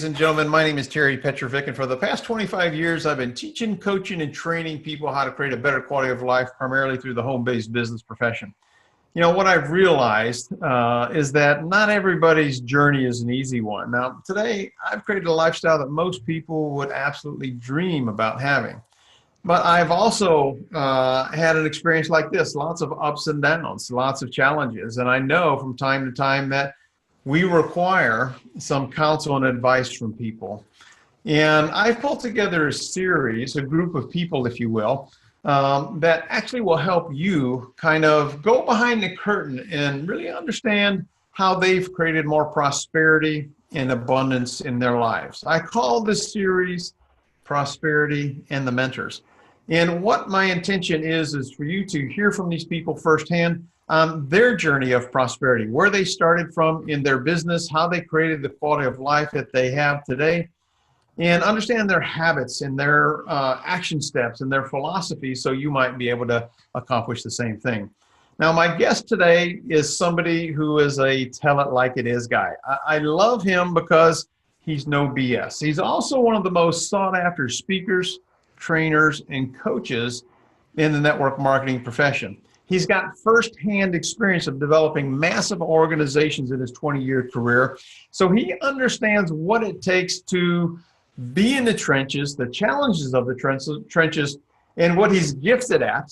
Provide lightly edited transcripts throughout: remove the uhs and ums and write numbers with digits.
and gentlemen. My name is PEtrovick, and for the past 25 years, I've been teaching, coaching, and training people how to create a better quality of life, primarily through the home-based business profession. You know, what I've realized is that not everybody's journey is an easy one. Now, today, I've created a lifestyle that most people would absolutely dream about having. But I've also had an experience like this, lots of ups and downs, lots of challenges. And I know from time to time that we require some counsel and advice from people. And I've pulled together a series, a group of people, if you will, that actually will help you kind of go behind the curtain and really understand how they've created more prosperity and abundance in their lives. I call this series Prosperity and the Mentors. And what my intention is for you to hear from these people firsthand on their journey of prosperity, where they started from in their business, how they created the quality of life that they have today, and understand their habits and their action steps and their philosophy so you might be able to accomplish the same thing. Now, my guest today is somebody who is a tell it like it is guy. I love him because he's no BS. He's also one of the most sought after speakers, trainers, and coaches in the network marketing profession. He's got firsthand experience of developing massive organizations in his 20-year career. So he understands what it takes to be in the trenches, the challenges of the trenches, and what he's gifted at,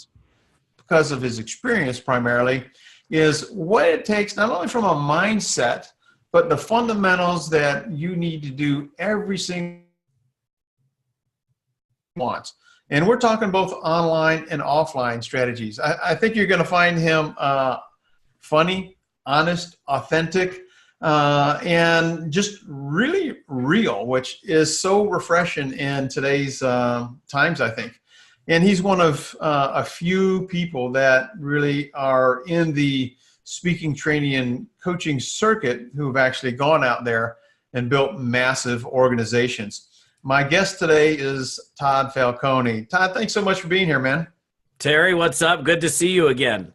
because of his experience primarily, is what it takes not only from a mindset, but the fundamentals that you need to do every single wants. And we're talking both online and offline strategies. I think you're going to find him funny, honest, authentic, and just really real, which is so refreshing in today's times, I think. And he's one of a few people that really are in the speaking, training, and coaching circuit who've actually gone out there and built massive organizations. My guest today is Todd Falcone. Todd, thanks so much for being here, man. Terry, what's up? Good to see you again.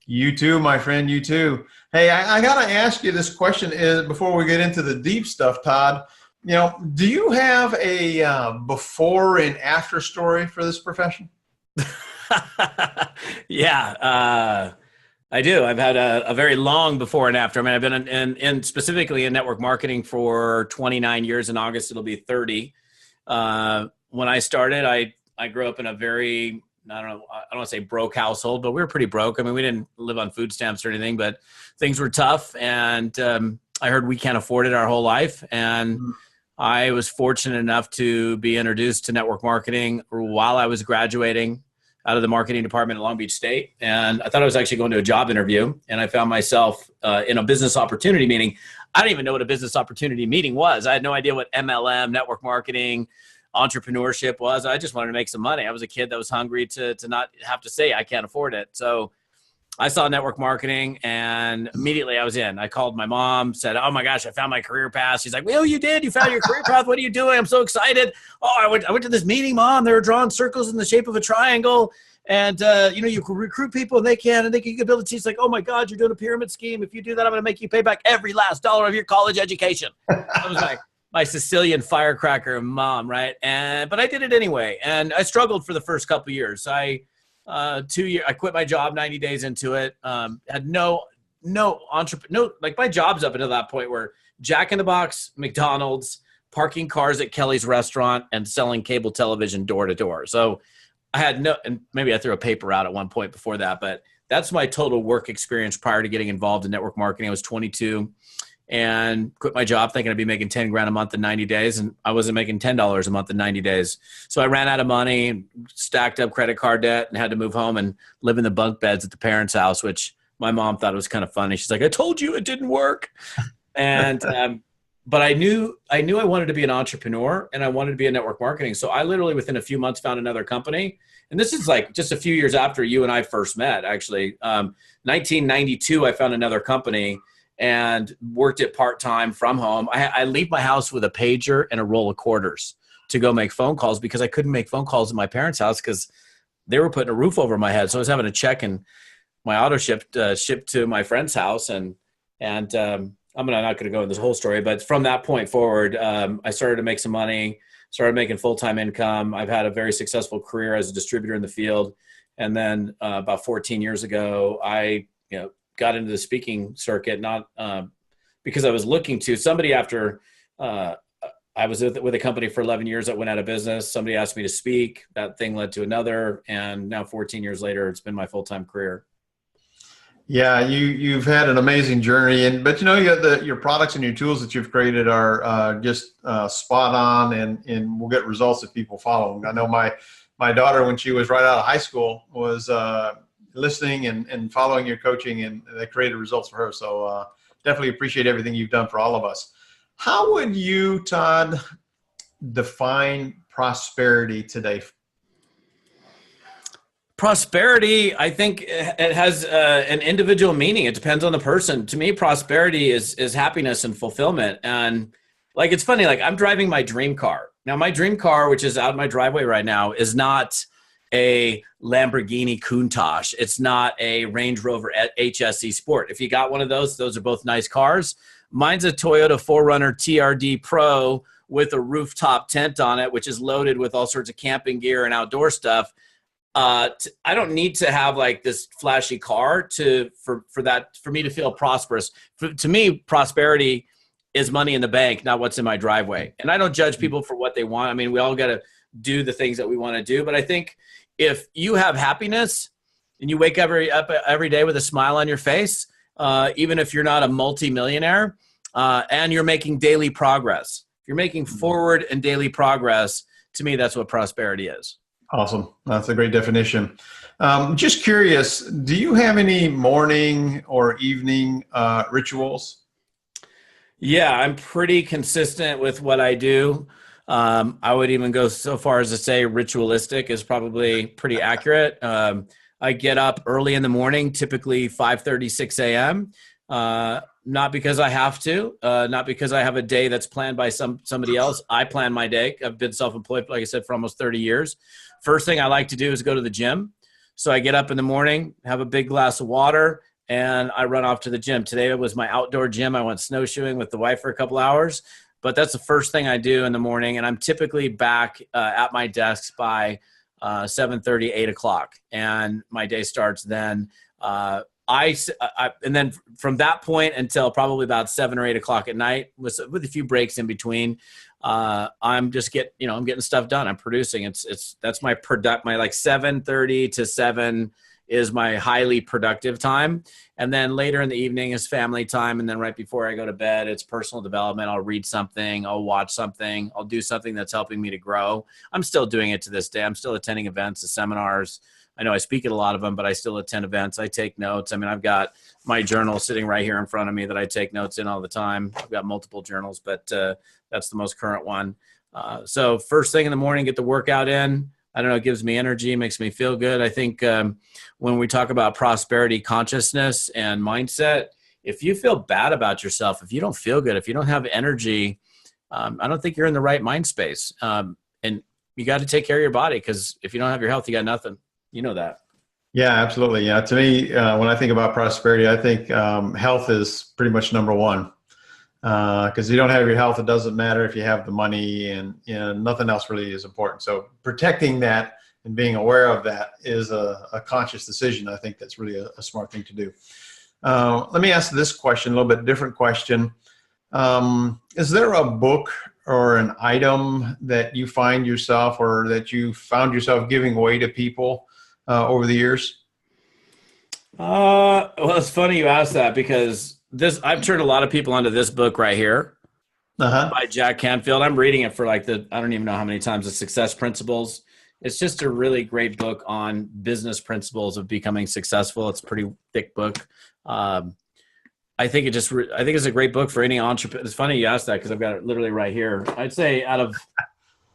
You too, my friend, you too. Hey, I got to ask you this question before we get into the deep stuff, Todd. You know, do you have a before and after story for this profession? Yeah, I do. I've had a very long before and after. I mean, I've been in specifically in network marketing for 29 years. In August, it'll be 30. When I started, I grew up in a very, I don't want to say broke household, but we were pretty broke. I mean, we didn't live on food stamps or anything, but things were tough. And I heard we can't afford it our whole life. And I was fortunate enough to be introduced to network marketing while I was graduating out of the marketing department at Long Beach State. And I thought I was actually going to a job interview. And I found myself in a business opportunity meeting. I didn't even know what a business opportunity meeting was. I had no idea what MLM, network marketing, entrepreneurship was. I just wanted to make some money. I was a kid that was hungry to not have to say I can't afford it. So I saw network marketing and immediately I was in. I called my mom, said, oh my gosh, I found my career path. She's like, well, you did? You found your career path? What are you doing? I'm so excited. Oh, I went to this meeting, Mom. They were drawing circles in the shape of a triangle. And, you can recruit people and they can build a team. It's like, oh my God, you're doing a pyramid scheme. If you do that, I'm going to make you pay back every last dollar of your college education. That was my Sicilian firecracker mom, right? But I did it anyway. And I struggled for the first couple of years. I quit my job 90 days into it. Had no my jobs up until that point were Jack in the Box, McDonald's, parking cars at Kelly's restaurant, and selling cable television door to door. So I had and maybe I threw a paper out at one point before that, but that's my total work experience prior to getting involved in network marketing. I was 22 and quit my job thinking I'd be making 10 grand a month in 90 days. And I wasn't making $10 a month in 90 days. So I ran out of money, stacked up credit card debt, and had to move home and live in the bunk beds at the parents' house, which my mom thought was kind of funny. She's like, I told you it didn't work. And, but I knew I wanted to be an entrepreneur and I wanted to be in network marketing. So I literally within a few months found another company. And this is like just a few years after you and I first met, actually. 1992, I found another company and worked it part-time from home. I leave my house with a pager and a roll of quarters to go make phone calls because I couldn't make phone calls at my parents' house because they were putting a roof over my head. So I was having a check and my auto shipped to my friend's house and I'm not going to go into this whole story, but from that point forward, I started to make some money, started making full-time income. I've had a very successful career as a distributor in the field. And then about 14 years ago, I got into the speaking circuit, not because I was looking to. Somebody after I was with a company for 11 years that went out of business. Somebody asked me to speak. That thing led to another. And now 14 years later, it's been my full-time career. Yeah, you've had an amazing journey, but you got your products and your tools that you've created are just spot on, and will get results if people follow them. I know my daughter, when she was right out of high school, was listening and following your coaching, and they created results for her. So definitely appreciate everything you've done for all of us. How would you, Todd, define prosperity today? Prosperity, I think it has an individual meaning. It depends on the person. To me, prosperity is happiness and fulfillment. And like, it's funny, like I'm driving my dream car. Now, my dream car, which is out in my driveway right now, is not a Lamborghini Countach. It's not a Range Rover HSE Sport. If you got one of those are both nice cars. Mine's a Toyota 4Runner TRD Pro with a rooftop tent on it, which is loaded with all sorts of camping gear and outdoor stuff. I don't need to have like this flashy car for me to feel prosperous. To me, prosperity is money in the bank, not what's in my driveway. And I don't judge people for what they want. I mean, we all got to do the things that we want to do. But I think if you have happiness and you wake up every day with a smile on your face, even if you're not a multimillionaire, and you're making daily progress, if you're making forward and daily progress, to me, that's what prosperity is. Awesome. That's a great definition. Just curious, do you have any morning or evening rituals? Yeah, I'm pretty consistent with what I do. I would even go so far as to say ritualistic is probably pretty accurate. I get up early in the morning, typically 5:30, 6 a.m. Not because I have to, not because I have a day that's planned by somebody else. I plan my day. I've been self-employed, like I said, for almost 30 years. First thing I like to do is go to the gym. So I get up in the morning, have a big glass of water, and I run off to the gym. Today it was my outdoor gym. I went snowshoeing with the wife for a couple hours, but that's the first thing I do in the morning. And I'm typically back at my desk by 7:30, 8 o'clock. And my day starts then. And then from that point until probably about 7 or 8 o'clock at night, with a few breaks in between, I'm just I'm getting stuff done. I'm producing. That's my like 7:30 to 7 is my highly productive time. And then later in the evening is family time. And then right before I go to bed, it's personal development. I'll read something, I'll watch something, I'll do something that's helping me to grow. I'm still doing it to this day. I'm still attending events and seminars. I know I speak at a lot of them, but I still attend events. I take notes. I mean, I've got my journal sitting right here in front of me that I take notes in all the time. I've got multiple journals, but that's the most current one. So first thing in the morning, get the workout in. I don't know, it gives me energy, makes me feel good. I think when we talk about prosperity, consciousness, and mindset, if you feel bad about yourself, if you don't feel good, if you don't have energy, I don't think you're in the right mind space. And you got to take care of your body, because if you don't have your health, you got nothing. You know that. Yeah, absolutely. Yeah. To me, when I think about prosperity, I think health is pretty much number one. Because you don't have your health, it doesn't matter if you have the money, and nothing else really is important. So protecting that and being aware of that is a conscious decision. I think that's really a smart thing to do. Let me ask this question, a little bit different question. Is there a book or an item that you find yourself, or that you found yourself giving away to people over the years? Well, it's funny you asked that, because I've turned a lot of people onto this book right here by Jack Canfield. I'm reading it for I don't even know how many times, the Success Principles. It's just a really great book on business principles of becoming successful. It's a pretty thick book. I think it's a great book for any entrepreneur. It's funny you asked that, because I've got it literally right here. I'd say out of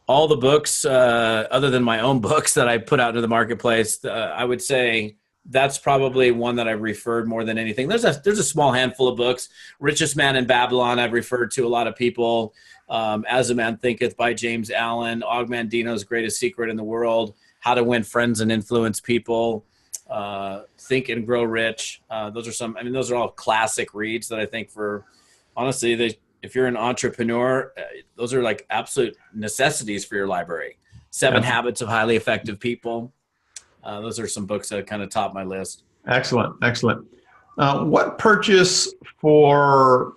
all the books, other than my own books that I put out into the marketplace, I would say that's probably one that I've referred more than anything. There's a small handful of books. Richest Man in Babylon, I've referred to a lot of people. As a Man Thinketh by James Allen, Og Mandino's Greatest Secret in the World, How to Win Friends and Influence People, Think and Grow Rich. Those are all classic reads that I think for honestly, if you're an entrepreneur, those are like absolute necessities for your library. 7 Habits of Highly Effective People. Those are some books that kind of top my list. Excellent. Excellent. What purchase for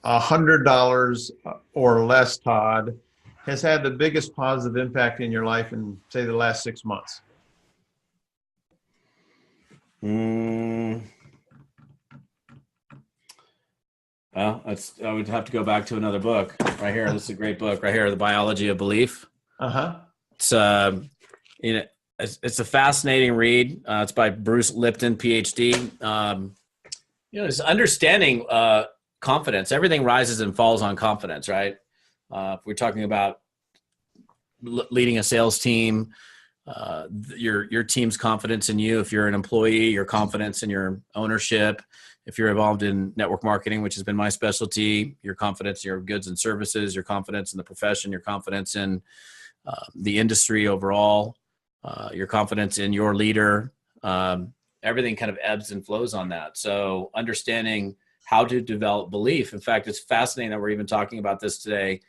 $100 or less, Todd, has had the biggest positive impact in your life in, say, the last 6 months? Well, I would have to go back to another book right here. This is a great book right here, The Biology of Belief. It's it's a fascinating read. It's by Bruce Lipton, PhD. It's understanding confidence. Everything rises and falls on confidence, right? If we're talking about leading a sales team, your team's confidence in you. If you're an employee, your confidence in your ownership. If you're involved in network marketing, which has been my specialty, your confidence in your goods and services, your confidence in the profession, your confidence in the industry overall, your confidence in your leader. Everything kind of ebbs and flows on that. So understanding how to develop belief. In fact, it's fascinating that we're even talking about this today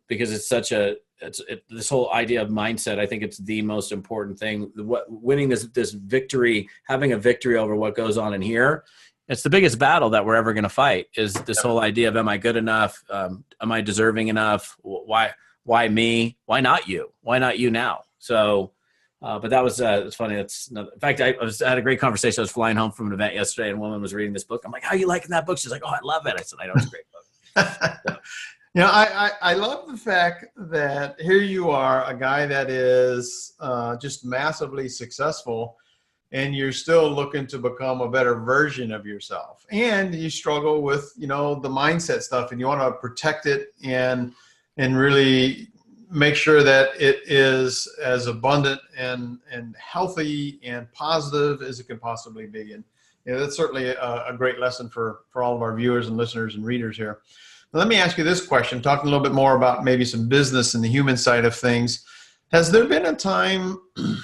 because it's such this whole idea of mindset. I think it's the most important thing. Winning this victory, having a victory over what goes on in here. It's the biggest battle that we're ever going to fight is this whole idea of, am I good enough? Am I deserving enough? Why me? Why not you? Why not you now? So, but that was, it's funny. In fact, I had a great conversation. I was flying home from an event yesterday and a woman was reading this book. I'm like, how are you liking that book? She's like, oh, I love it. I said, I know it's a great book. So. I love the fact that here you are, a guy that is just massively successful, and you're still looking to become a better version of yourself. And you struggle with, the mindset stuff, and you want to protect it and really make sure that it is as abundant and healthy and positive as it can possibly be. And that's certainly a great lesson for all of our viewers and listeners and readers here. Let me ask you this question, talking a little bit more about maybe some business and the human side of things. Has there been a time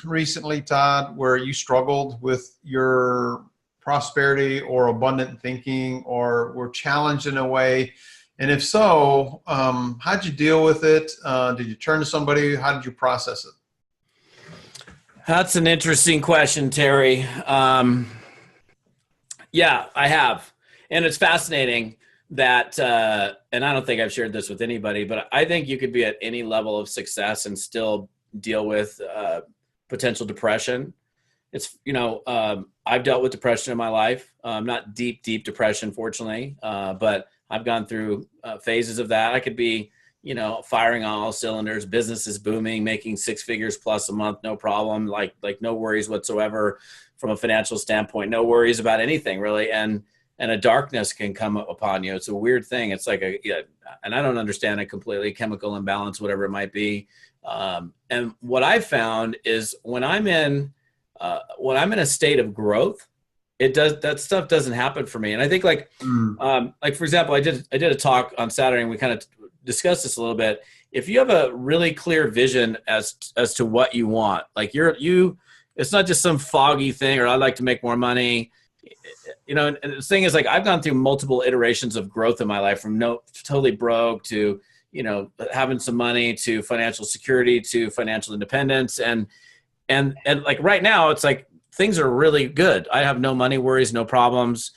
recently, Todd, where you struggled with your prosperity or abundant thinking or were challenged in a way? And if so, how'd you deal with it? Did you turn to somebody? How did you process it? That's an interesting question, Terry. Yeah, I have. And it's fascinating that, and I don't think I've shared this with anybody, but I think you could be at any level of success and still deal with potential depression. It's, I've dealt with depression in my life, not deep depression, fortunately, but I've gone through phases of that. I could be, firing on all cylinders, business is booming, making 6 figures plus a month, no problem, like no worries whatsoever from a financial standpoint, no worries about anything really. And a darkness can come upon you. It's a weird thing. It's like and I don't understand it completely, chemical imbalance, whatever it might be. And what I've found is when I'm in a state of growth, that stuff doesn't happen for me. And I think like for example, I did a talk on Saturday and we kind of discussed this a little bit. If you have a really clear vision as to what you want, like it's not just some foggy thing or I'd like to make more money. And the thing is, like, I've gone through multiple iterations of growth in my life, from totally broke to, having some money to financial security to financial independence. And like right now, it's like things are really good. I have no money worries, no problems.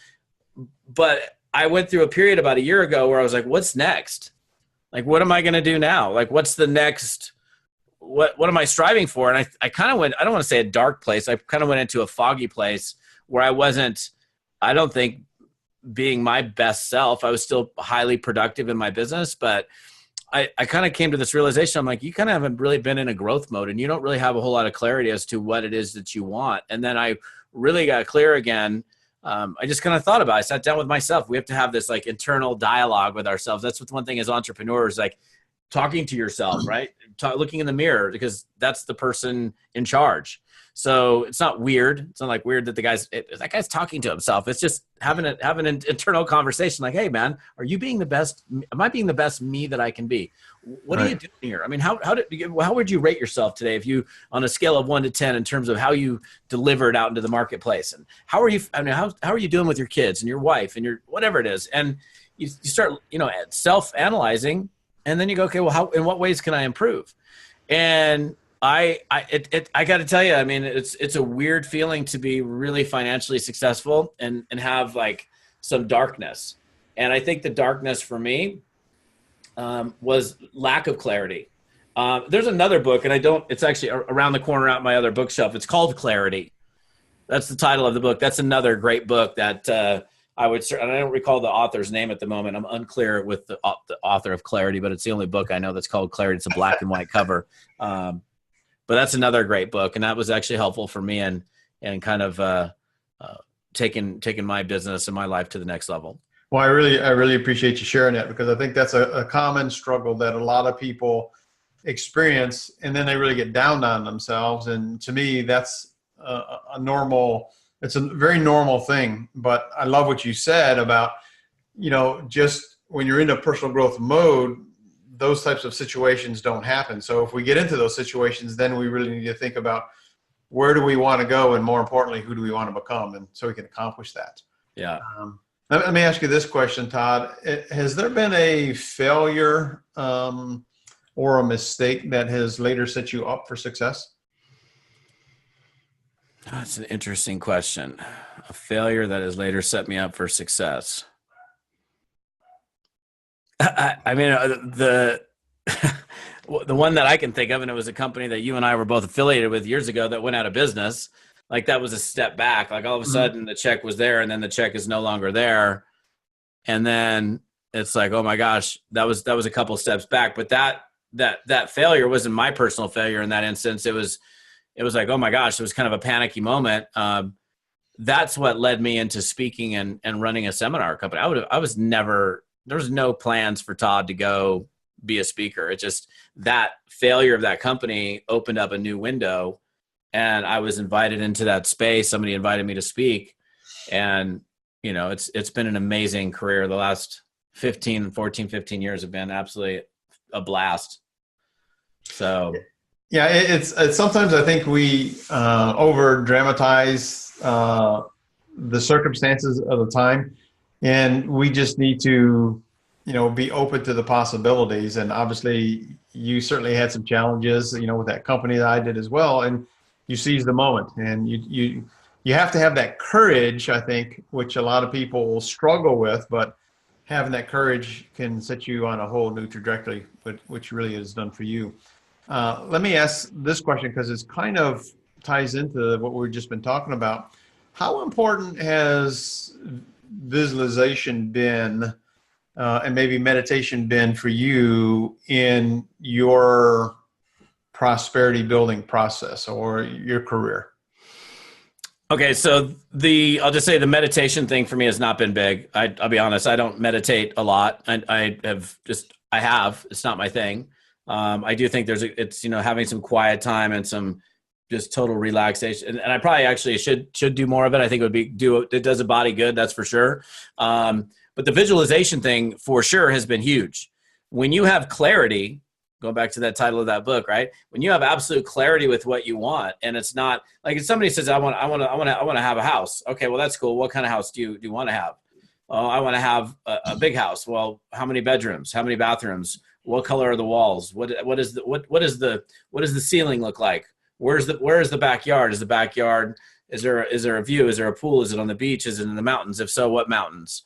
But I went through a period about a year ago where I was like, what's next? Like, what am I going to do now? Like, what's the next? What am I striving for? And I kind of went, I don't want to say a dark place. I kind of went into a foggy place where I don't think, being my best self. I was still highly productive in my business, but I kind of came to this realization. I'm like, you kind of haven't really been in a growth mode and you don't really have a whole lot of clarity as to what it is that you want. And then I really got clear again. I just kind of thought about it. I sat down with myself. We have to have this like internal dialogue with ourselves. That's what one thing as entrepreneurs, like talking to yourself, right? Looking in the mirror, because that's the person in charge. So it's not weird. It's not like weird that that guy's talking to himself. It's just having an internal conversation. Like, hey man, are you being the best? Am I being the best me that I can be? What are you doing here? I mean, how would you rate yourself today if you, on a scale of 1 to 10, in terms of how you delivered out into the marketplace? And how are you doing with your kids and your wife and your, whatever it is? And you start, self-analyzing, and then you go, okay, well, in what ways can I improve? And I got to tell you, I mean, it's a weird feeling to be really financially successful and have like some darkness. And I think the darkness for me was lack of clarity. There's another book, and it's actually around the corner out my other bookshelf. It's called Clarity. That's the title of the book. That's another great book that I don't recall the author's name at the moment. I'm unclear with the author of Clarity, but it's the only book I know that's called Clarity. It's a black and white cover. But that's another great book, and that was actually helpful for me and kind of taking my business and my life to the next level. Well, I really appreciate you sharing that, because I think that's a common struggle that a lot of people experience, and then they really get down on themselves. And to me, that's it's a very normal thing. But I love what you said about, just when you're in a personal growth mode, those types of situations don't happen. So if we get into those situations, then we really need to think about where do we want to go, and more importantly, who do we want to become, and so we can accomplish that. Yeah. Let me ask you this question, Todd. Has there been a failure or a mistake that has later set you up for success? That's an interesting question. A failure that has later set me up for success. I mean, the one that I can think of, and it was a company that you and I were both affiliated with years ago that went out of business. Like, that was a step back. Like, all of a sudden the check was there, and then the check is no longer there. And then it's like, oh my gosh, that was a couple steps back. But that failure wasn't my personal failure in that instance. It was like, oh my gosh, it was kind of a panicky moment. That's what led me into speaking and running a seminar company. There was no plans for Todd to go be a speaker. It just, that failure of that company opened up a new window, and I was invited into that space. Somebody invited me to speak, and it's been an amazing career. The last 15 years have been absolutely a blast. So yeah, it's sometimes I think we over dramatize the circumstances of the time, and we just need to be open to the possibilities. And obviously you certainly had some challenges with that company that I did as well, and you seized the moment, and you have to have that courage, I think, which a lot of people will struggle with, but having that courage can set you on a whole new trajectory, which really is done for you. Let me ask this question, because it's kind of ties into what we've just been talking about. How important has visualization been, and maybe meditation been for you in your prosperity building process or your career? Okay, so I'll just say the meditation thing for me has not been big. I'll be honest, I don't meditate a lot. I have. It's not my thing. I do think it's having some quiet time and some just total relaxation. And I probably actually should do more of it. I think it does a body good, that's for sure. But the visualization thing for sure has been huge. When you have clarity, going back to that title of that book, right? When you have absolute clarity with what you want, and it's not like if somebody says, I want to have a house. Okay, well, that's cool. What kind of house do you want to have? Oh, I want to have a big house. Well, how many bedrooms? How many bathrooms? What color are the walls? What does the ceiling look like? Where is the backyard? Is the backyard, is there a view? Is there a pool? Is it on the beach? Is it in the mountains? If so, what mountains?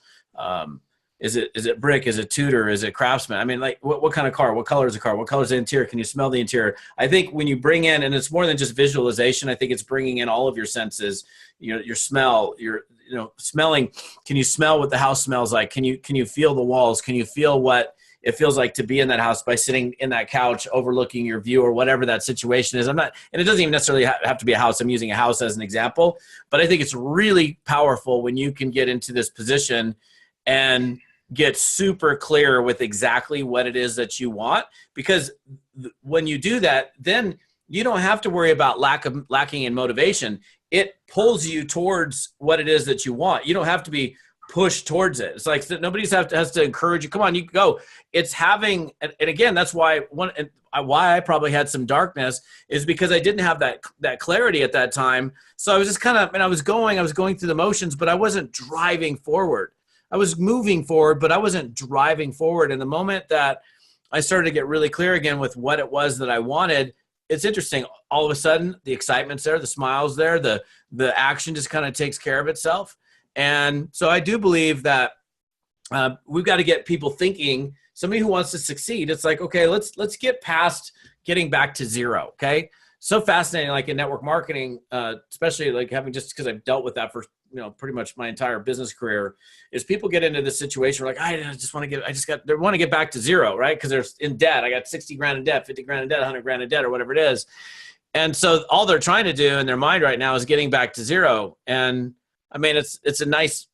Is it brick? Is it Tudor? Is it Craftsman? I mean, like, what kind of car? What color is the car? What color is the interior? Can you smell the interior? I think when you bring in, and it's more than just visualization, I think it's bringing in all of your senses, your smell, smelling. Can you smell what the house smells like? Can you feel the walls? Can you feel what it feels like to be in that house by sitting in that couch overlooking your view, or whatever that situation is? And it doesn't even necessarily have to be a house. I'm using a house as an example, but I think it's really powerful when you can get into this position and get super clear with exactly what it is that you want. Because when you do that, then you don't have to worry about lacking in motivation. It pulls you towards what it is that you want. You don't have to be pushed towards it. It's like nobody has to encourage you. Come on, you can go. It's having, and again, that's why why I probably had some darkness is because I didn't have that clarity at that time. So I was just kind of, and I was going through the motions, but I wasn't driving forward. was moving forward, but I wasn't driving forward. And the moment that I started to get really clear again with what it was that I wanted, it's interesting. All of a sudden, the excitement's there, the smile's there, the action just kind of takes care of itself. And so I do believe that we've got to get people thinking. Somebody who wants to succeed, it's like, okay, let's get past getting back to zero. Okay, so fascinating. Like in network marketing, especially like having, just because I've dealt with that for pretty much my entire business career, is people get into this situation where like, I just want to get, they want to get back to zero, right? Because they're in debt. I got 60 grand in debt, 50 grand in debt, 100 grand in debt, or whatever it is. And so all they're trying to do in their mind right now is getting back to zero. And I mean, it's a nice,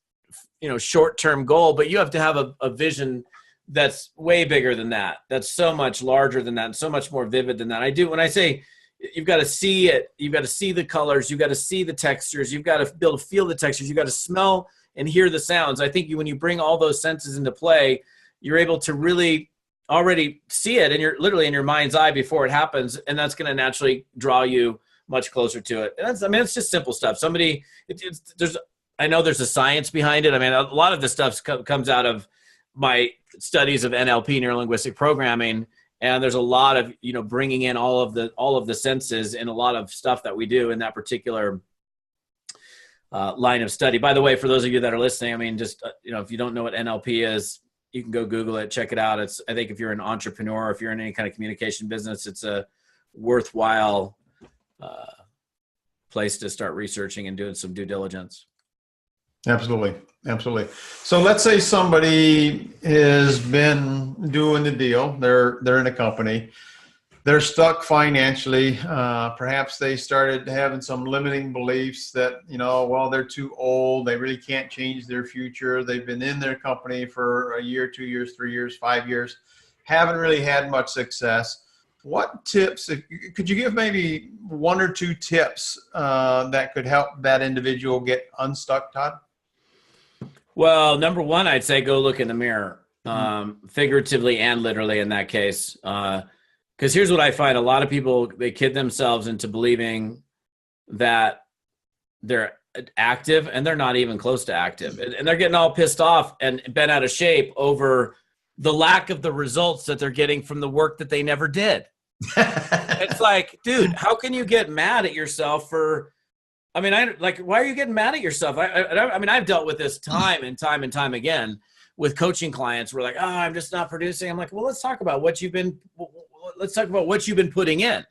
short-term goal, but you have to have a vision that's way bigger than that. That's so much larger than that, and so much more vivid than that. When I say you've got to see it, you've got to see the colors, you've got to see the textures, you've got to be able to feel the textures, you've got to smell and hear the sounds. I think when you bring all those senses into play, you're able to really already see it, and you're literally in your mind's eye before it happens, and that's going to naturally draw you much closer to it. And it's just simple stuff. I know there's a science behind it. I mean, a lot of this stuff comes out of my studies of NLP, neuro-linguistic programming, and there's a lot of bringing in all of the senses in a lot of stuff that we do in that particular line of study. By the way, for those of you that are listening, I mean, just if you don't know what NLP is, you can go Google it, check it out. I think if you're an entrepreneur, if you're in any kind of communication business, it's a worthwhile place to start researching and doing some due diligence. Absolutely. So let's say somebody has been doing the deal. They're in a company. They're stuck financially. Perhaps they started having some limiting beliefs that, they're too old. They really can't change their future. They've been in their company for a year, 2 years, 3 years, 5 years, haven't really had much success. What tips, could you give maybe 1 or 2 tips that could help that individual get unstuck, Todd? Well, number one, I'd say go look in the mirror, figuratively and literally in that case. Because here's what I find. A lot of people, they kid themselves into believing that they're active, and they're not even close to active. And they're getting all pissed off and bent out of shape over the lack of the results that they're getting from the work that they never did. It's like, dude, how can you get mad at yourself for... why are you getting mad at yourself? I've dealt with this time and time again with coaching clients. We're like, oh, I'm just not producing. I'm like, well, let's talk about what you've been putting in.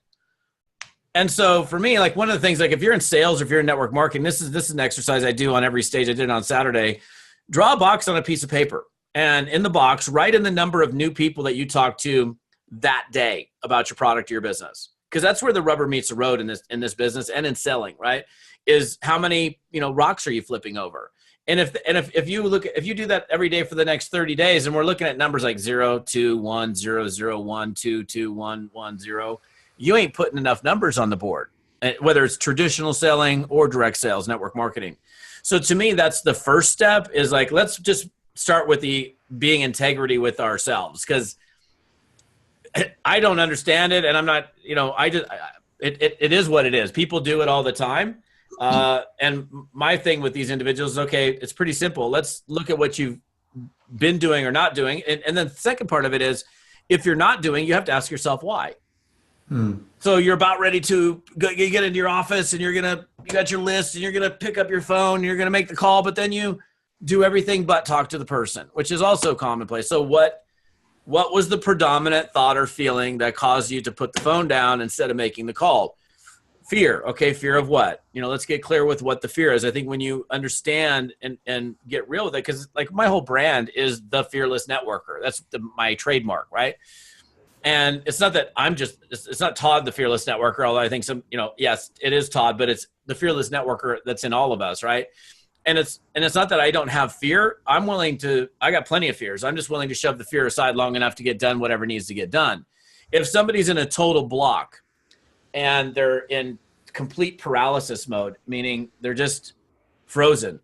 And so for me, like one of the things, like if you're in sales or if you're in network marketing, this is an exercise I do on every stage. I did it on Saturday. Draw a box on a piece of paper, and in the box, write in the number of new people that you talk to that day about your product or your business. Because that's where the rubber meets the road in this business and in selling, right? Is how many rocks are you flipping over? And if you do that every day for the next 30 days, and we're looking at numbers like 0, 2, 1, 0, 0, 1, 2, 2, 1, 1, 0, you ain't putting enough numbers on the board, whether it's traditional selling or direct sales, network marketing. So to me, that's the first step. Is like, let's just start with being integrity with ourselves, because I don't understand it, and I'm not, it is what it is. People do it all the time. And my thing with these individuals is, okay, it's pretty simple. Let's look at what you've been doing or not doing. And then the second part of it is, if you're not doing, you have to ask yourself why. So you're about ready to you get into your office, and you got your list, and you're going to pick up your phone, and you're going to make the call, but then you do everything but talk to the person, which is also commonplace. So what was the predominant thought or feeling that caused you to put the phone down instead of making the call? Fear. Okay, fear of what? Let's get clear with what the fear is. I think when you understand and get real with it, because like my whole brand is the fearless networker. That's my trademark, right? And it's not that it's not Todd, the fearless networker, although I think yes, it is Todd, but it's the fearless networker that's in all of us, right? And it's not that I don't have fear. I got plenty of fears. I'm just willing to shove the fear aside long enough to get done whatever needs to get done. If somebody's in a total block and they're in complete paralysis mode, meaning they're just frozen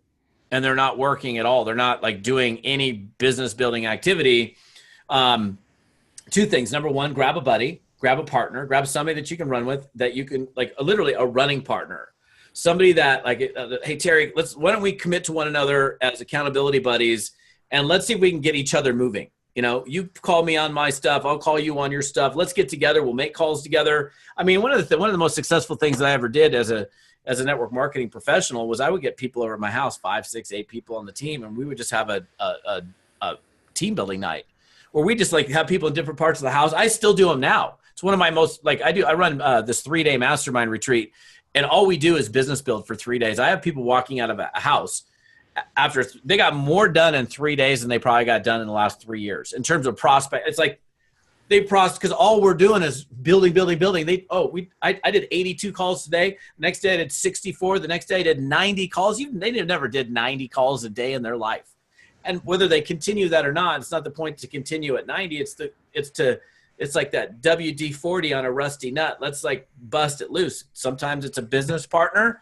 and they're not working at all, they're not like doing any business building activity. 2 things. Number one, grab a buddy, grab a partner, grab somebody that you can run with, that you can literally a running partner. Somebody that hey, Terry, why don't we commit to one another as accountability buddies, and let's see if we can get each other moving. You know, you call me on my stuff, I'll call you on your stuff. Let's get together. We'll make calls together. I mean, one of the most successful things that I ever did as a network marketing professional was I would get people over at my house, 5, 6, 8 people on the team, and we would just have a team building night where we just like have people in different parts of the house. I still do them now. It's one of my most I run this 3-day mastermind retreat, and all we do is business build for 3 days. I have people walking out of a house after they got more done in 3 days than they probably got done in the last 3 years in terms of prospect. It's like they because all we're doing is building. I did 82 calls today. The next day I did 64. The next day I did 90 calls. They never did 90 calls a day in their life. And whether they continue that or not, it's not the point to continue at 90. It's like that WD-40 on a rusty nut. Let's like bust it loose. Sometimes it's a business partner.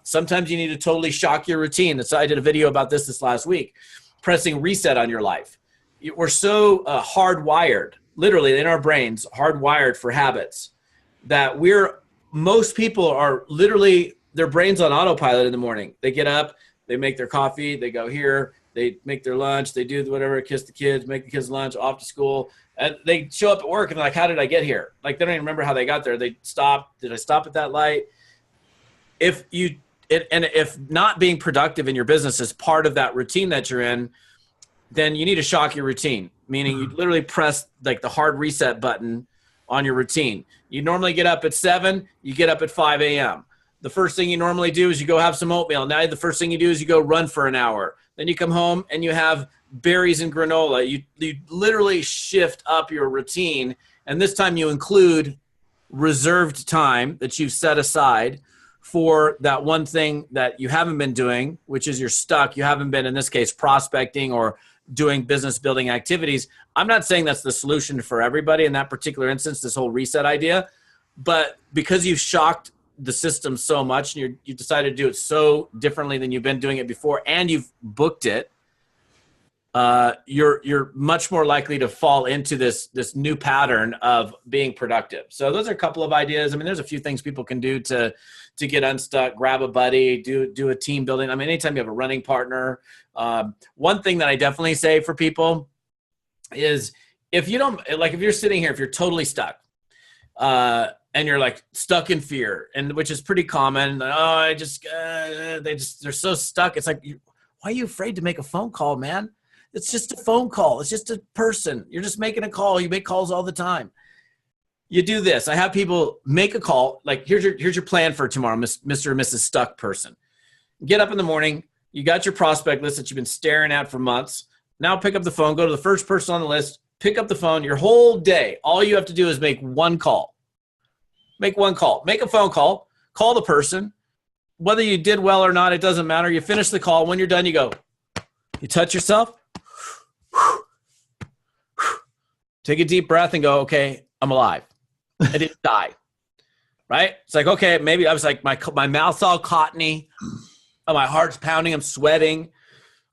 Sometimes you need to totally shock your routine. So I did a video about this last week, pressing reset on your life. We're so hardwired, literally in our brains, hardwired for habits that most people are literally their brains on autopilot in the morning. They get up, they make their coffee, they go here, they make their lunch, they do whatever, kiss the kids, make the kids lunch, off to school. And they show up at work and they're like, how did I get here? Like, they don't even remember how they got there. They stopped. Did I stop at that light? If not being productive in your business is part of that routine that you're in, then you need to shock your routine, meaning you literally press like the hard reset button on your routine. You normally get up at 7, you get up at 5 a.m. The first thing you normally do is you go have some oatmeal. Now the first thing you do is you go run for an hour. Then you come home and you have berries and granola. You literally shift up your routine, and this time you include reserved time that you've set aside for that one thing that you haven't been doing, which is you're stuck. You haven't been, in this case, prospecting or doing business building activities. I'm not saying that's the solution for everybody in that particular instance, this whole reset idea, but because you've shocked the system so much and you decided to do it so differently than you've been doing it before, and you've booked it, you're much more likely to fall into this new pattern of being productive. So those are a couple of ideas. I mean, there's a few things people can do to get unstuck. Grab a buddy, do a team building. I mean, anytime you have a running partner. One thing that I definitely say for people is if you're sitting here, if you're totally stuck, and you're like stuck in fear, and which is pretty common. They're so stuck. It's like, why are you afraid to make a phone call, man? It's just a phone call. It's just a person. You're just making a call. You make calls all the time. You do this. I have people make a call. Like, here's your plan for tomorrow, Mr. or Mrs. Stuck person. Get up in the morning. You got your prospect list that you've been staring at for months. Now pick up the phone. Go to the first person on the list. Pick up the phone. Your whole day, all you have to do is make one call. Make one call. Make a phone call. Call the person. Whether you did well or not, it doesn't matter. You finish the call. When you're done, you go. You touch yourself. Take a deep breath and go, okay, I'm alive. I didn't die. Right? It's like, okay, maybe I was like, my mouth's all cottony. Oh, my heart's pounding. I'm sweating.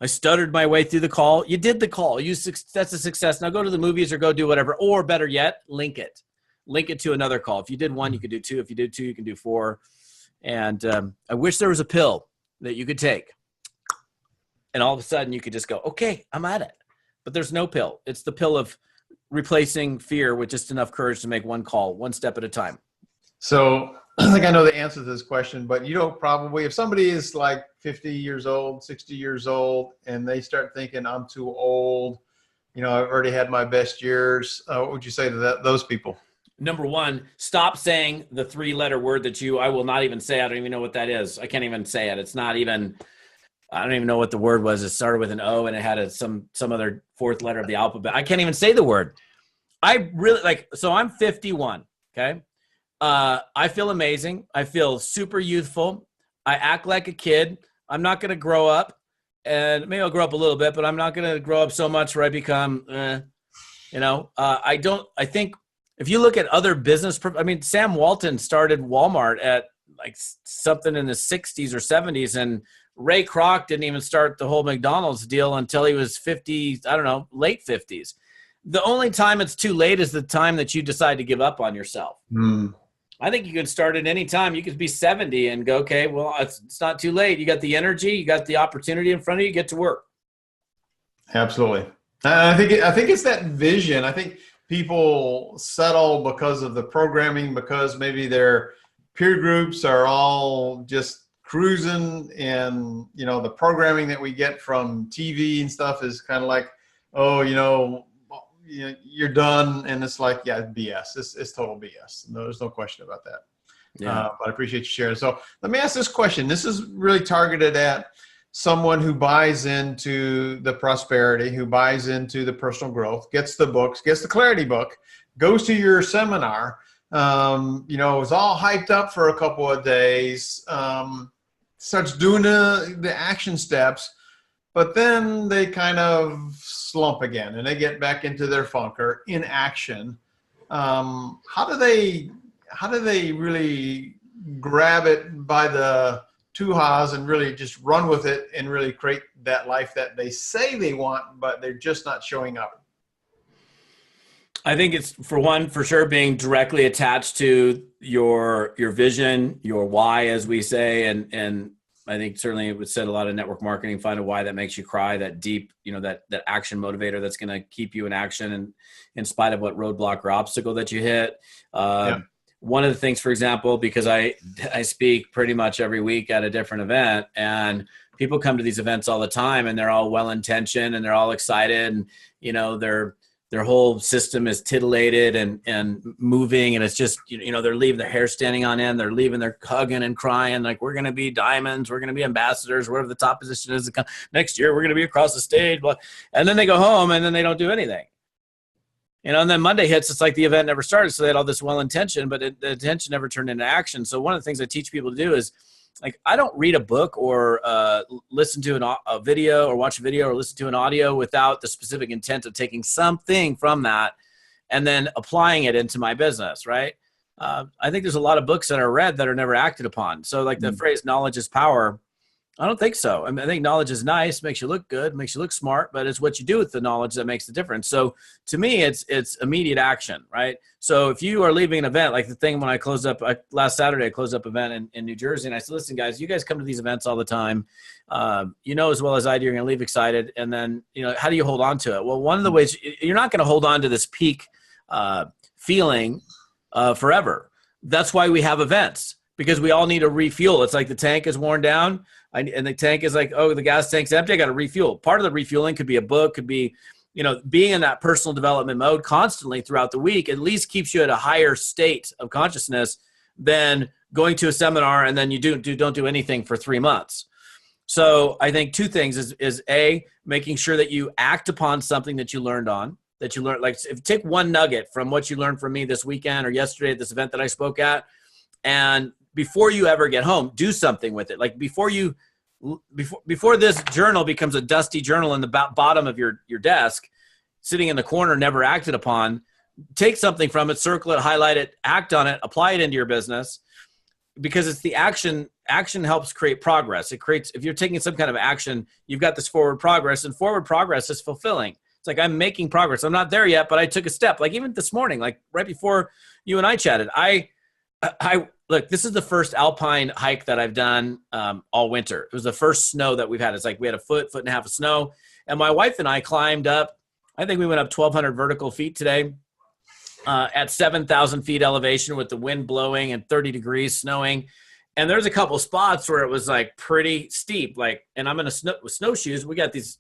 I stuttered my way through the call. You did the call. That's a success. Now go to the movies or go do whatever. Or better yet, link it. Link it to another call. If you did one, you could do 2. If you did 2, you can do 4. And I wish there was a pill that you could take. And all of a sudden you could just go, okay, I'm at it. But there's no pill. It's the pill of replacing fear with just enough courage to make one call, one step at a time. So I think I know the answer to this question, but probably if somebody is like 50 years old, 60 years old, and they start thinking I'm too old, I've already had my best years, what would you say to those people? Number one, stop saying the 3-letter word I will not even say. I don't even know what that is. I can't even say it. It's not even, I don't even know what the word was. It started with an O and it had some other 4th letter of the alphabet. I can't even say the word. I really so I'm 51. Okay. I feel amazing. I feel super youthful. I act like a kid. I'm not going to grow up, and maybe I'll grow up a little bit, but I'm not going to grow up so much where I become, I think if you look at other business, Sam Walton started Walmart at like something in the 60s or 70s, and Ray Kroc didn't even start the whole McDonald's deal until he was 50, late 50s. The only time it's too late is the time that you decide to give up on yourself. I think you can start at any time. You could be 70 and go, okay, well, it's not too late. You got the energy, you got the opportunity in front of you, get to work. Absolutely. I think it's that vision. I think people settle because of the programming, because maybe their peer groups are all just cruising, and the programming that we get from TV and stuff is kind of like, oh, you're done, and it's like, yeah, BS. It's total BS. No, there's no question about that. Yeah. But I appreciate you sharing. So let me ask this question. This is really targeted at someone who buys into the prosperity, who buys into the personal growth, gets the books, gets the clarity book, goes to your seminar, is all hyped up for a couple of days, starts doing the action steps, but then they kind of slump again and they get back into their funk or inaction. How do they really grab it by the two-ha's and really just run with it and really create that life that they say they want, but they're just not showing up? I think it's, for sure, being directly attached to your vision, your why, as we say, and I think certainly it would said a lot of network marketing, find a why that makes you cry, that deep, that action motivator that's going to keep you in action, and in spite of what roadblock or obstacle that you hit. Yeah. One of the things, for example, because I speak pretty much every week at a different event, and people come to these events all the time, and they're all well-intentioned and they're all excited, and their whole system is titillated and moving, and it's just, they're leaving their hair standing on end, they're leaving, they're hugging and crying, like, we're going to be diamonds, we're going to be ambassadors, whatever the top position is next year, we're going to be across the stage, and then they go home and then they don't do anything. And then Monday hits, it's like the event never started. So they had all this well-intention, but the intention never turned into action. So one of the things I teach people to do is, like, I don't read a book or listen to a video or watch a video or listen to an audio without the specific intent of taking something from that and then applying it into my business, right? I think there's a lot of books that are read that are never acted upon. So like the phrase knowledge is power, I don't think so. I mean, I think knowledge is nice, makes you look good, makes you look smart, but it's what you do with the knowledge that makes the difference. So to me, it's immediate action, right? So if you are leaving an event, like the thing when I closed up, last Saturday, I closed up an event in New Jersey, and I said, listen, guys, you guys come to these events all the time. As well as I do, you're going to leave excited. And then, how do you hold on to it? Well, one of the ways, you're not going to hold on to this peak feeling forever. That's why we have events, because we all need to refuel. It's like the tank is worn down. And the tank is like, oh, the gas tank's empty, I got to refuel. Part of the refueling could be a book, could be, being in that personal development mode constantly throughout the week at least keeps you at a higher state of consciousness than going to a seminar and then you don't do anything for 3 months. So I think two things is A, making sure that you act upon something that you learned, like if you take one nugget from what you learned from me this weekend or yesterday at this event that I spoke at, and before you ever get home, do something with it. Like before this journal becomes a dusty journal in the bottom of your desk, sitting in the corner, never acted upon, take something from it, circle it, highlight it, act on it, apply it into your business, because it's the action. Action helps create progress. If you're taking some kind of action, you've got this forward progress, and forward progress is fulfilling. It's like, I'm making progress. I'm not there yet, but I took a step. Like even this morning, like right before you and I chatted, I look, this is the first alpine hike that I've done all winter. It was the first snow that we've had. It's like we had a foot and a half of snow. And my wife and I climbed up, I think we went up 1,200 vertical feet today at 7,000 feet elevation with the wind blowing and 30 degrees snowing. And there's a couple spots where it was like pretty steep. And I'm in with snowshoes. We got these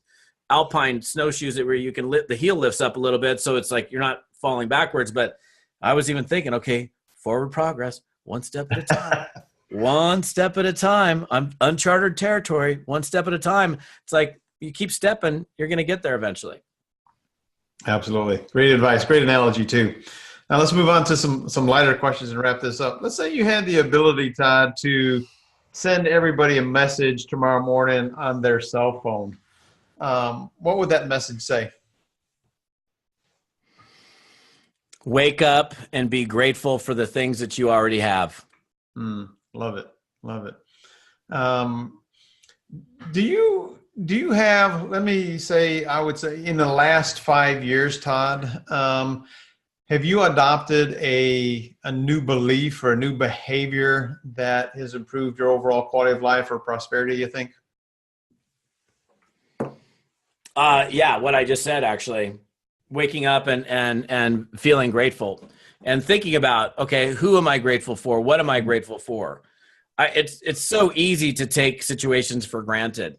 alpine snowshoes where you can the heel lifts up a little bit. So it's like you're not falling backwards. But I was even thinking, okay, forward progress, one step at a time. One step at a time. I'm uncharted territory, one step at a time. It's like you keep stepping, you're going to get there eventually. Absolutely. Great advice. Great analogy too. Now let's move on to some lighter questions and wrap this up. Let's say you had the ability, Todd, to send everybody a message tomorrow morning on their cell phone. What would that message say? Wake up and be grateful for the things that you already have. Love it. Love it. Do you have, I would say in the last 5 years, Todd, have you adopted a new belief or a new behavior that has improved your overall quality of life or prosperity, you think? Yeah, what I just said, actually, waking up and feeling grateful and thinking about, okay, who am I grateful for? What am I grateful for? It's so easy to take situations for granted.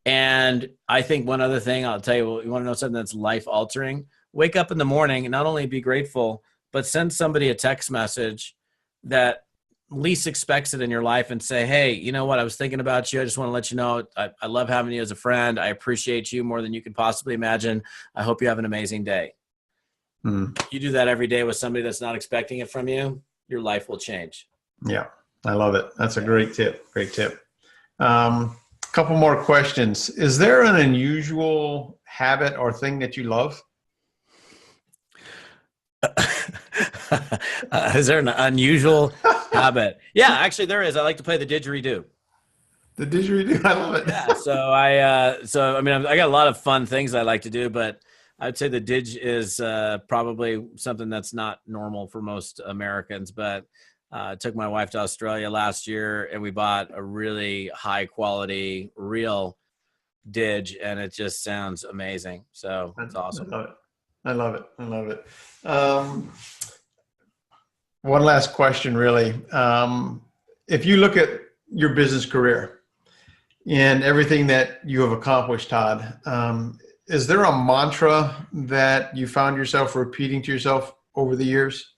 And I think one other thing I'll tell you, you want to know something that's life altering? Wake up in the morning and not only be grateful, but send somebody a text message that least expects it in your life and say, hey, you know what? I was thinking about you. I just want to let you know I love having you as a friend. I appreciate you more than you could possibly imagine. I hope you have an amazing day. You do that every day with somebody that's not expecting it from you, your life will change. Yeah, I love it. That's a great tip. Great tip. Couple more questions. Is there an unusual habit or thing that you love? Is there an unusual habit? Yeah, actually there is. I like to play the didgeridoo. The didgeridoo, I love it. Yeah, so I mean, I got a lot of fun things I like to do, but I'd say the didge is probably something that's not normal for most Americans. But I took my wife to Australia last year, and we bought a really high quality, real didge, and it just sounds amazing. So it's awesome. I love it. I love it. I love it. One last question, really. If you look at your business career and everything that you have accomplished, Todd, is there a mantra that you found yourself repeating to yourself over the years?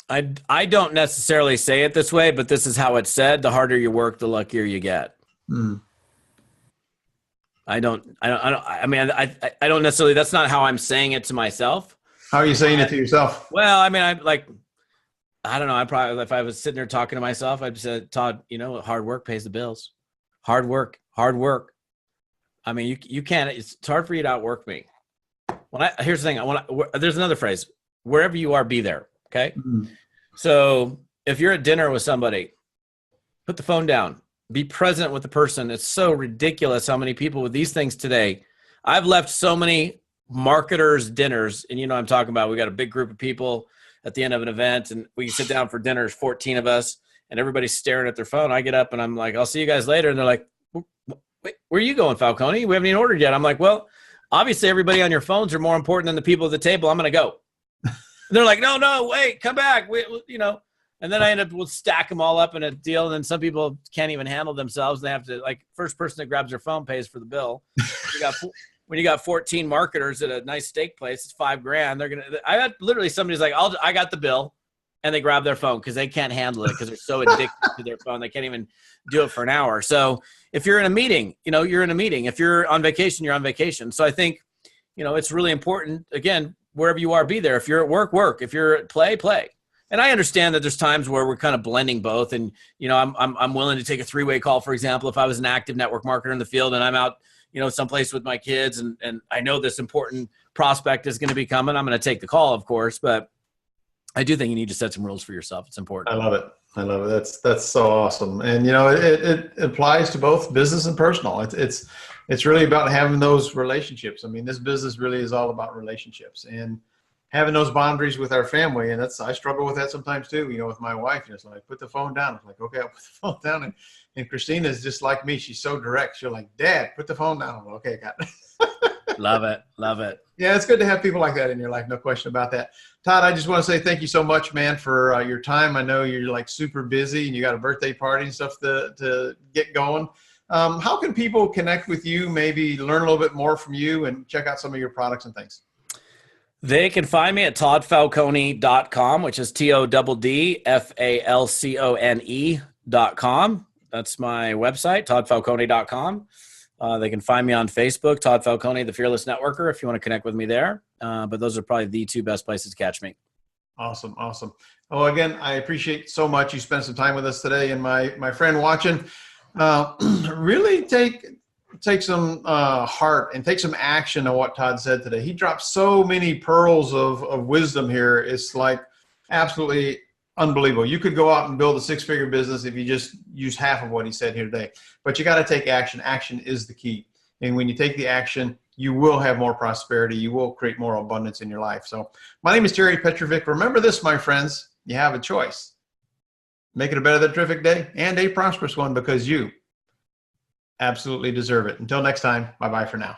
I don't necessarily say it this way, but this is how it's said: the harder you work, the luckier you get. I don't necessarily, that's not how I'm saying it to myself. How are you saying it to yourself? Well, I mean, I don't know. I probably, if I was sitting there talking to myself, I'd say, Todd, you know, hard work pays the bills. Hard work. I mean, you can't, it's hard for you to outwork me. Here's the thing. There's another phrase: wherever you are, be there. Okay. So if you're at dinner with somebody, put the phone down, be present with the person. It's so ridiculous how many people with these things today. I've left so many marketers' dinners, and you know what I'm talking about. We got a big group of people at the end of an event, and we sit down for dinner, 14 of us, and everybody's staring at their phone. I get up and I'm like, I'll see you guys later. And they're like, wait, where are you going, Falcone? We haven't even ordered yet. I'm like, well, obviously everybody on your phones are more important than the people at the table. I'm going to go. They're like, no, wait, come back. You know, and then I end up, we'll stack them all up in a deal. And then some people can't even handle themselves. They have to, like, first person that grabs their phone pays for the bill. When you got 14 marketers at a nice steak place, it's $5,000. I got literally somebody's like, I got the bill. And they grab their phone because they can't handle it because they're so addicted to their phone. They can't even do it for an hour. So if you're in a meeting, you know, you're in a meeting. If you're on vacation, you're on vacation. So I think, you know, it's really important, again, wherever you are, be there. If you're at work, work. If you're at play, play. And I understand that there's times where we're kind of blending both. And, you know, I'm willing to take a three-way call, for example, if I was an active network marketer in the field and I'm out, you know, someplace with my kids and I know this important prospect is going to be coming, I'm going to take the call, of course. But I do think you need to set some rules for yourself. It's important. I love it. That's so awesome. And, you know, it applies to both business and personal. It's really about having those relationships. I mean, this business really is all about relationships and having those boundaries with our family. And I struggle with that sometimes too, you know, with my wife. It's like, put the phone down. I'm like, okay, I'll put the phone down. And Christina is just like me. She's so direct. She's like, Dad, put the phone down. I'm like, okay, got it. Love it. Yeah, it's good to have people like that in your life. No question about that. Todd, I just want to say thank you so much, man, for your time. I know you're like super busy and you got a birthday party and stuff to get going. How can people connect with you, maybe learn a little bit more from you and check out some of your products and things? They can find me at toddfalcone.com, which is TODDFALCONE.com. That's my website, toddfalcone.com. They can find me on Facebook, Todd Falcone, the Fearless Networker, if you want to connect with me there. But those are probably the two best places to catch me. Awesome. Well, again, I appreciate so much you spent some time with us today. And my friend watching, really take some heart and take some action on what Todd said today. He dropped so many pearls of wisdom here. It's like absolutely unbelievable. You could go out and build a six-figure business if you just use half of what he said here today. But you got to take action. Action is the key. And when you take the action, you will have more prosperity. You will create more abundance in your life. So my name is PEtrovick. Remember this, my friends, you have a choice. Make it a better than terrific day and a prosperous one because you Absolutely deserve it. Until next time, bye-bye for now.